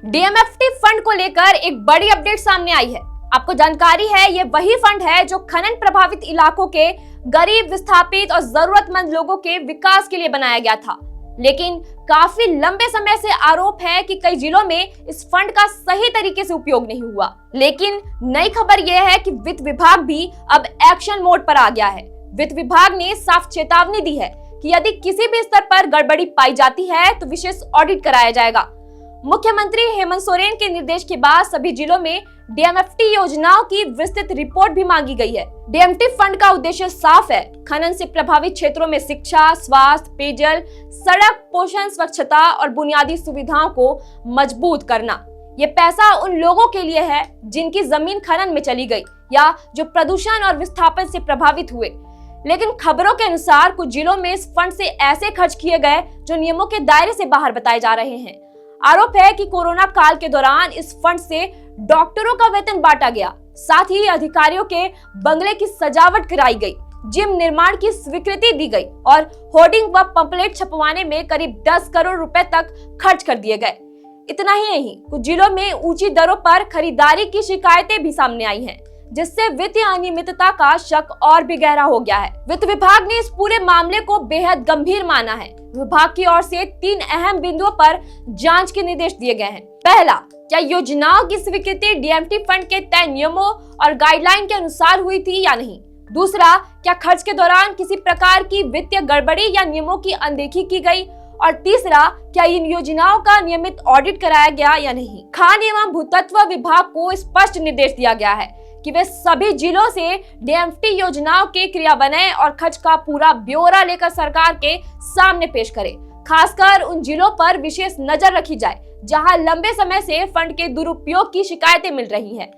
DMFT fund को लेकर एक बड़ी अपडेट सामने आई है। आपको जानकारी है, ये वही फंड है जो खनन प्रभावित इलाकों के गरीब, विस्थापित और जरूरतमंद लोगों के विकास के लिए बनाया गया था। लेकिन काफी लंबे समय से आरोप है कि कई जिलों में इस फंड का सही तरीके से उपयोग नहीं हुआ। लेकिन नई खबर यह है कि वित्त विभाग भी अब एक्शन मोड पर आ गया है। वित्त विभाग ने साफ चेतावनी दी है कि यदि किसी भी स्तर पर गड़बड़ी पाई जाती है तो विशेष ऑडिट कराया जाएगा। मुख्यमंत्री हेमंत सोरेन के निर्देश के बाद सभी जिलों में डीएमएफटी योजनाओं की विस्तृत रिपोर्ट भी मांगी गई है। डीएमएफटी फंड का उद्देश्य साफ है, खनन से प्रभावित क्षेत्रों में शिक्षा, स्वास्थ्य, पेयजल, सड़क, पोषण, स्वच्छता और बुनियादी सुविधाओं को मजबूत करना। ये पैसा उन लोगों के लिए है जिनकी जमीन खनन में चली गई या जो प्रदूषण और विस्थापन से प्रभावित हुए। लेकिन खबरों के अनुसार कुछ जिलों में इस फंड से ऐसे खर्च किए गए जो नियमों के दायरे से बाहर बताए जा रहे हैं। आरोप है कि कोरोना काल के दौरान इस फंड से डॉक्टरों का वेतन बांटा गया, साथ ही अधिकारियों के बंगले की सजावट कराई गई, जिम निर्माण की स्वीकृति दी गई और होर्डिंग व पंपलेट छपवाने में करीब 10 करोड़ रुपए तक खर्च कर दिए गए। इतना ही नहीं, कुछ जिलों में ऊंची दरों पर खरीदारी की शिकायतें भी सामने आई हैं, जिससे वित्तीय अनियमितता का शक और भी गहरा हो गया है। वित्त विभाग ने इस पूरे मामले को बेहद गंभीर माना है। विभाग की ओर से 3 अहम बिंदुओं पर जांच के निर्देश दिए गए हैं। पहला, क्या योजनाओं की स्वीकृति डीएमएफटी फंड के तय नियमों और गाइडलाइन के अनुसार हुई थी या नहीं। दूसरा, क्या खर्च के दौरान किसी प्रकार की वित्तीय गड़बड़ी या नियमों की अनदेखी की गई। और तीसरा, क्या इन योजनाओं का नियमित ऑडिट कराया गया या नहीं। खान एवं भूतत्व विभाग को स्पष्ट निर्देश दिया गया है कि वे सभी जिलों से डीएमएफटी योजनाओं के क्रियान्वयन और खर्च का पूरा ब्यौरा लेकर सरकार के सामने पेश करें। खासकर उन जिलों पर विशेष नजर रखी जाए जहां लंबे समय से फंड के दुरुपयोग की शिकायतें मिल रही हैं।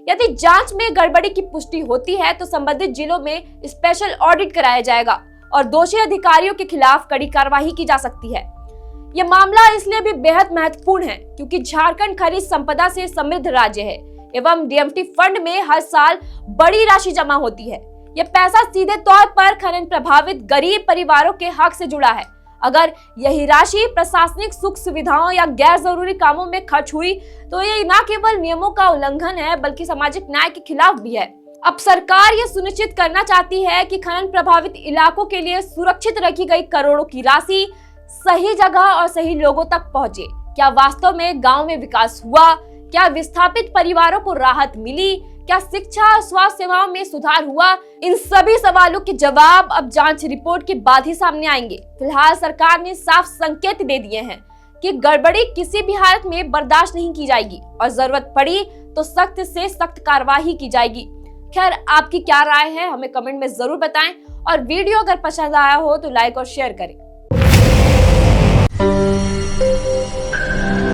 यदि जांच में गड़बड़ी की पुष्टि होती है तो संबंधित जिलों में स्पेशल ऑडिट कराया जाएगा और दोषी अधिकारियों के खिलाफ कड़ी कार्रवाई की जा सकती है। यह मामला इसलिए भी बेहद महत्वपूर्ण है क्योंकि झारखंड खनिज संपदा से समृद्ध राज्य है एवं डीएमएफटी फंड में हर साल बड़ी राशि जमा होती है। यह पैसा सीधे तौर पर खनन प्रभावित गरीब परिवारों के हक से जुड़ा है। अगर यही राशि प्रशासनिक सुख सुविधाओं या गैर जरूरी कामों में खर्च हुई तो ये न केवल नियमों का उल्लंघन है बल्कि सामाजिक न्याय के खिलाफ भी है। अब सरकार ये सुनिश्चित करना चाहती है कि खनन प्रभावित इलाकों के लिए सुरक्षित रखी गई करोड़ों की राशि सही जगह और सही लोगों तक पहुंचे। क्या वास्तव में गाँव में विकास हुआ? क्या विस्थापित परिवारों को राहत मिली? क्या शिक्षा और स्वास्थ्य सेवाओं में सुधार हुआ? इन सभी सवालों के जवाब अब जांच रिपोर्ट के बाद ही सामने आएंगे। फिलहाल सरकार ने साफ संकेत दे दिए हैं कि गड़बड़ी किसी भी हालत में बर्दाश्त नहीं की जाएगी और जरूरत पड़ी तो सख्त से सख्त कार्रवाई की जाएगी। खैर, आपकी क्या राय है हमें कमेंट में जरूर बताएं और वीडियो अगर पसंद आया हो तो लाइक और शेयर करें।